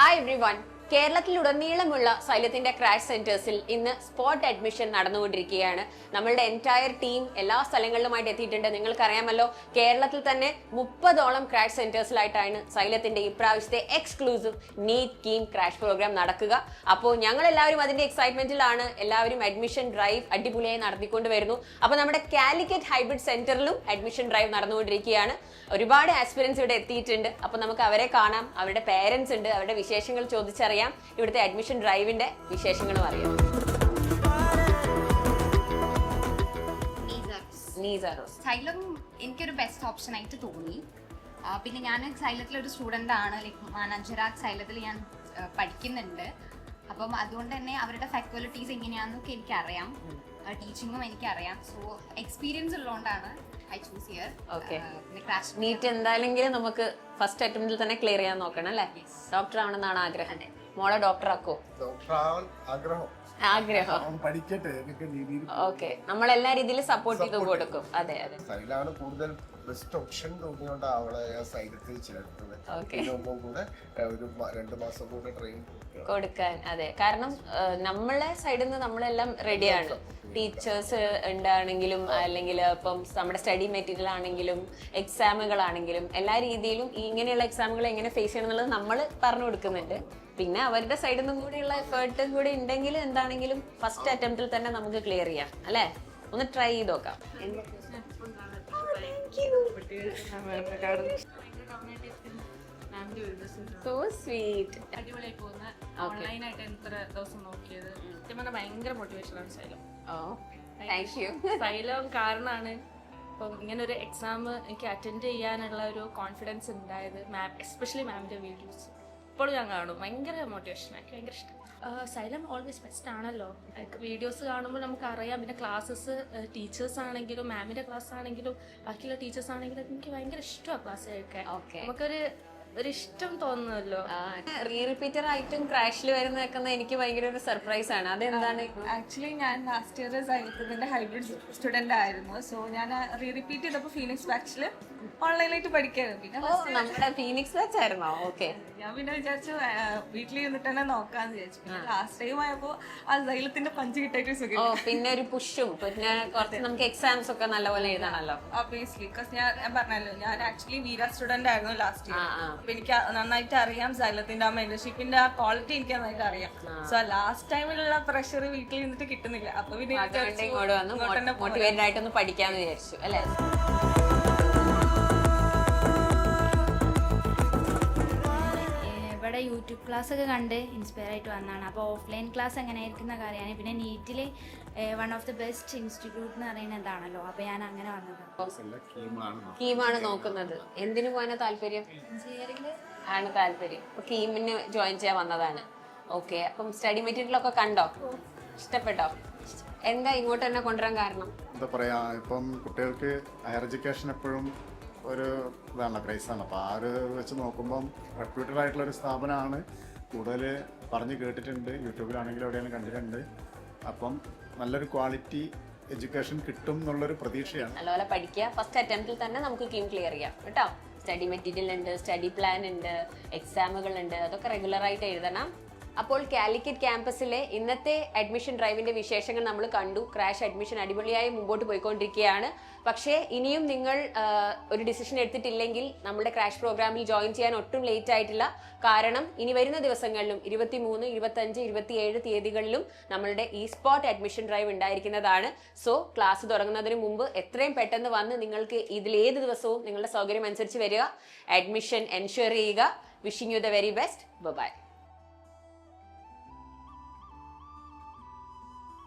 Hi everyone. കേരളത്തിലുടനീളമുള്ള സൈലത്തിന്റെ crash സെന്റേഴ്സിൽ ഇന്ന് spot admission നടന്നുകൊണ്ടിരിക്കുകയാണ്. നമ്മളുടെ എൻറ്റയർ ടീം എല്ലാ സ്ഥലങ്ങളിലുമായിട്ട് എത്തിയിട്ടുണ്ട്. നിങ്ങൾക്കറിയാമല്ലോ, കേരളത്തിൽ തന്നെ 30ഓളം ക്രാഷ് സെന്റേഴ്സിലായിട്ടാണ് സൈലത്തിന്റെ ഇപ്രാവശ്യത്തെ exclusive NEET KEAM crash programme നടക്കുക. അപ്പോൾ ഞങ്ങൾ എല്ലാവരും അതിന്റെ എക്സൈറ്റ്മെന്റിലാണ്. എല്ലാവരും അഡ്മിഷൻ ഡ്രൈവ് അടിപൊളിയായി നടത്തിക്കൊണ്ട് വരുന്നു. അപ്പോൾ നമ്മുടെ കാലിക്കറ്റ് ഹൈബ്രിഡ് സെന്ററിലും അഡ്മിഷൻ ഡ്രൈവ് നടന്നുകൊണ്ടിരിക്കുകയാണ്. ഒരുപാട് ആസ്പിരൻസ് ഇവിടെ എത്തിയിട്ടുണ്ട്. അപ്പോൾ നമുക്ക് അവരെ കാണാം. അവരുടെ പേരൻസ് ഉണ്ട്, അവരുടെ വിശേഷങ്ങൾ ചോദിച്ചറിയാം. ഇവിടുത്തെ അഡ്മിഷൻ ഡ്രൈവിന്റെ വിശേഷങ്ങളും അറിയാം. സൈലം എനിക്കൊരു ബെസ്റ്റ് ഓപ്ഷൻ ആയിട്ട് തോന്നി. പിന്നെ ഞാൻ സൈലത്തിലൊരു സ്റ്റുഡൻ്റ് ആണ്. ലൈക്ക് മാനേജറാക് സൈലത്തിൽ ഞാൻ പഠിക്കുന്നുണ്ട്. അപ്പം അതുകൊണ്ട് തന്നെ അവരുടെ ഫാക്കൽറ്റീസ് എങ്ങനെയാണെന്നൊക്കെ എനിക്കറിയാം. ടീച്ചിങ്ങും എനിക്കറിയാം. സോ എക്സ്പീരിയൻസ് ഉള്ളതുകൊണ്ടാണ് ഐ ചൂസ് ഹിയർ. നീറ്റ് എന്തായാലും നമുക്ക് ഫസ്റ്റ് അറ്റംപ്റ്റിൽ തന്നെ ക്ലിയർ ചെയ്യാൻ നോക്കണം അല്ലേ? ഡോക്ടർ ആവണമെന്നാണ് ആഗ്രഹം. മോളെ ഡോക്ടർ ആക്കോ? ആഗ്രഹം പഠിക്കട്ടെ. ഓക്കെ, നമ്മൾ എല്ലാ രീതിയിലും സപ്പോർട്ട് ചെയ്ത് കൊടുക്കും. അതെ അതെ, സൈലാണ് കൂടുതൽ ബെസ്റ്റ് ഓപ്ഷൻ തോന്നിയോണ്ട് അവളെ സൈലത്തിൽ ചേർത്തത്. കൂടെ ഒരു 2 മാസം കൂടെ ട്രെയിൻ കൊടുക്കാൻ. അതെ, കാരണം നമ്മളെ സൈഡിൽ നിന്ന് നമ്മളെല്ലാം റെഡിയാണ്. ടീച്ചേഴ്സ് ഉണ്ടാണെങ്കിലും അല്ലെങ്കിൽ ഇപ്പം നമ്മുടെ സ്റ്റഡി മെറ്റീരിയൽ ആണെങ്കിലും എക്സാമുകളാണെങ്കിലും എല്ലാ രീതിയിലും ഇങ്ങനെയുള്ള എക്സാമുകൾ എങ്ങനെ ഫേസ് ചെയ്യണം എന്നുള്ളത് നമ്മൾ പറഞ്ഞു കൊടുക്കുന്നുണ്ട്. പിന്നെ അവരുടെ സൈഡിൽ നിന്നും കൂടിയുള്ള എഫേർട്ടും കൂടി ഉണ്ടെങ്കിൽ എന്താണെങ്കിലും ഫസ്റ്റ് അറ്റംപ്റ്റിൽ തന്നെ നമുക്ക് ക്ലിയർ ചെയ്യാം അല്ലേ? ഒന്ന് ട്രൈ ചെയ്ത് നോക്കാം. So sweet. അടിപൊളിയായി പോകുന്ന ഓൺലൈനായിട്ട് എത്ര ദിവസം നോക്കിയത് സത്യം പറഞ്ഞാൽ ഭയങ്കര മോട്ടിവേഷനാണ് സൈലം. സൈലം കാരണമാണ് ഇപ്പം ഇങ്ങനെ ഒരു എക്സാം എനിക്ക് അറ്റൻഡ് ചെയ്യാനുള്ള ഒരു കോൺഫിഡൻസ് ഉണ്ടായത്. എസ്പെഷ്യലി മാമിൻ്റെ വീഡിയോസ് ഇപ്പോഴും ഞാൻ കാണും. ഭയങ്കര മോട്ടിവേഷൻ, എനിക്ക് ഭയങ്കര ഇഷ്ടം. സൈലം ഓൾവേസ് ബെസ്റ്റ് ആണല്ലോ. വീഡിയോസ് കാണുമ്പോൾ നമുക്ക് അറിയാം. പിന്നെ ക്ലാസ്സസ് ടീച്ചേഴ്സ് ആണെങ്കിലും മാമിൻ്റെ ക്ലാസ് ആണെങ്കിലും ബാക്കിയുള്ള ടീച്ചേഴ്സ് ആണെങ്കിലും എനിക്ക് ഭയങ്കര ഇഷ്ടമാണ് ക്ലാസ് കേൾക്കാൻ. നമുക്കൊരു ഇഷ്ടം തോന്നുന്നല്ലോ. റീ റിപ്പീറ്റർ ആയിട്ടും ക്രാഷിൽ വരുന്നതൊക്കെ എനിക്ക് ഭയങ്കര ഒരു സർപ്രൈസ് ആണ്. അതെന്താണ്? ആക്ച്വലി ഞാൻ ലാസ്റ്റ് ഇയർ സൈലത്തിന്റെ ഹൈബ്രിഡ് സ്റ്റുഡന്റ് ആയിരുന്നു. സോ ഞാൻ റീ റിപ്പീറ്റ് ചെയ്തപ്പോൾ ഫീനിക്സ് ബാച്ചിൽ ഓൺലൈനായിട്ട് പഠിക്കായിരുന്നു. പിന്നെ നമ്മുടെ ഫീനിക്സ് ബാച്ച് ആയിരുന്നോ? ഓക്കെ, ഞാൻ പിന്നെ വിചാരിച്ചു വീട്ടിൽ ഇരുന്നിട്ട് തന്നെ നോക്കാന്ന് വിചാരിച്ചു. പിന്നെ ലാസ്റ്റ് ടൈം ആയപ്പോ ആ സൈലത്തിന്റെ പഞ്ച് കിട്ടായിട്ട് സുഖം. പിന്നെ ഒരു പുഷും പിന്നെ കുറച്ച് നമുക്ക് എക്സാംസ് ഒക്കെ നല്ലപോലെ എഴുതണല്ലോ. ഒബ്വിയസ്ലി, ബിക്കോസ് ഞാൻ പറഞ്ഞല്ലോ, ഞാൻ ആക്ച്വലി വീര സ്റ്റുഡന്റ് ആയിരുന്നു ലാസ്റ്റ് ഇയർ. അപ്പൊ എനിക്ക് നന്നായിട്ട് അറിയാം സൈലത്തിന്റെ ആ മെമ്പർഷിപ്പിന്റെ ആ ക്വാളിറ്റി എനിക്ക് നന്നായിട്ട് അറിയാം. സോ ലാസ്റ്റ് ടൈമിലുള്ള പ്രഷർ വീട്ടിൽ നിന്നിട്ട് കിട്ടുന്നില്ല. അപ്പൊ പിന്നെ മോട്ടിവേറ്റഡ് ആയിട്ടൊന്ന് പഠിക്കാന്ന് വിചാരിച്ചു അല്ലേ? ഇവിടെ യൂട്യൂബ് ക്ലാസ് ഒക്കെ കണ്ട് ഇൻസ്പയർ ആയിട്ട് വന്നതാണ്. അപ്പോൾ ഓഫ്ലൈൻ ക്ലാസ് എങ്ങനെ ആയിരിക്കുന്ന കാര്യമാണ്. പിന്നെ നീറ്റിൽ one of the best institute എന്ന് പറയുന്നത് ഇതാണല്ലോ. അപ്പോൾ ഞാൻ അങ്ങനെ വന്നത്. കീമാണ് നോക്കുന്നത്. എന്തിനു പോകാനാ താല്പര്യം? ആണ് താല്പര്യം. അപ്പൊ കീമിന് ജോയിൻ ചെയ്യാൻ വന്നതാണ്. ഓക്കെ, അപ്പം സ്റ്റഡി മെറ്റീരിയലൊക്കെ കണ്ടോ? ഇഷ്ടപ്പെട്ടോ? എന്താ ഇങ്ങോട്ട് തന്നെ കൊണ്ടുവരാൻ കാരണം? എന്താ പറയാ, ഇപ്പം കുട്ടികൾക്ക് ഹയർ എഡ്യൂക്കേഷൻ എപ്പോഴും ഒരു ഇതാണ്, ക്രൈസാണ്. അപ്പോൾ ആ ഒരു വെച്ച് നോക്കുമ്പം റെപ്യൂട്ടഡ് ആയിട്ടുള്ളൊരു സ്ഥാപനമാണ്. കൂടുതൽ പറഞ്ഞ് കേട്ടിട്ടുണ്ട്, യൂട്യൂബിലാണെങ്കിലും എവിടെയെങ്കിലും കണ്ടിട്ടുണ്ട്. അപ്പം നല്ലൊരു ക്വാളിറ്റി എഡ്യൂക്കേഷൻ കിട്ടും എന്നുള്ളൊരു പ്രതീക്ഷയാണ്. നല്ലപോലെ പഠിക്കുക. ഫസ്റ്റ് അറ്റംപ്റ്റിൽ തന്നെ നമുക്ക് കീം ക്ലിയർ ചെയ്യാം കേട്ടോ. സ്റ്റഡി മെറ്റീരിയൽ ഉണ്ട്, സ്റ്റഡി പ്ലാൻ ഉണ്ട്, എക്സാമുകൾ ഉണ്ട്. അതൊക്കെ റെഗുലറായിട്ട് എഴുതണം. അപ്പോൾ കാലിക്കറ്റ് ക്യാമ്പസിലെ ഇന്നത്തെ അഡ്മിഷൻ ഡ്രൈവിന്റെ വിശേഷങ്ങൾ നമ്മൾ കണ്ടു. ക്രാഷ് അഡ്മിഷൻ അടിപൊളിയായി മുമ്പോട്ട് പോയിക്കൊണ്ടിരിക്കുകയാണ്. പക്ഷേ ഇനിയും നിങ്ങൾ ഒരു ഡിസിഷൻ എടുത്തിട്ടില്ലെങ്കിൽ നമ്മുടെ ക്രാഷ് പ്രോഗ്രാമിൽ ജോയിൻ ചെയ്യാൻ ഒട്ടും ലേറ്റ് ആയിട്ടില്ല. കാരണം ഇനി വരുന്ന ദിവസങ്ങളിലും 23, 25, 27 തീയതികളിലും നമ്മളുടെ ഈ സ്പോട്ട് അഡ്മിഷൻ ഡ്രൈവ് ഉണ്ടായിരിക്കുന്നതാണ്. സോ ക്ലാസ് തുടങ്ങുന്നതിന് മുമ്പ് എത്രയും പെട്ടെന്ന് വന്ന് നിങ്ങൾക്ക് ഇതിലേത് ദിവസവും നിങ്ങളുടെ സൗകര്യം അനുസരിച്ച് വരിക. അഡ്മിഷൻ എൻഷുർ ചെയ്യുക. Wishing you the very best. By.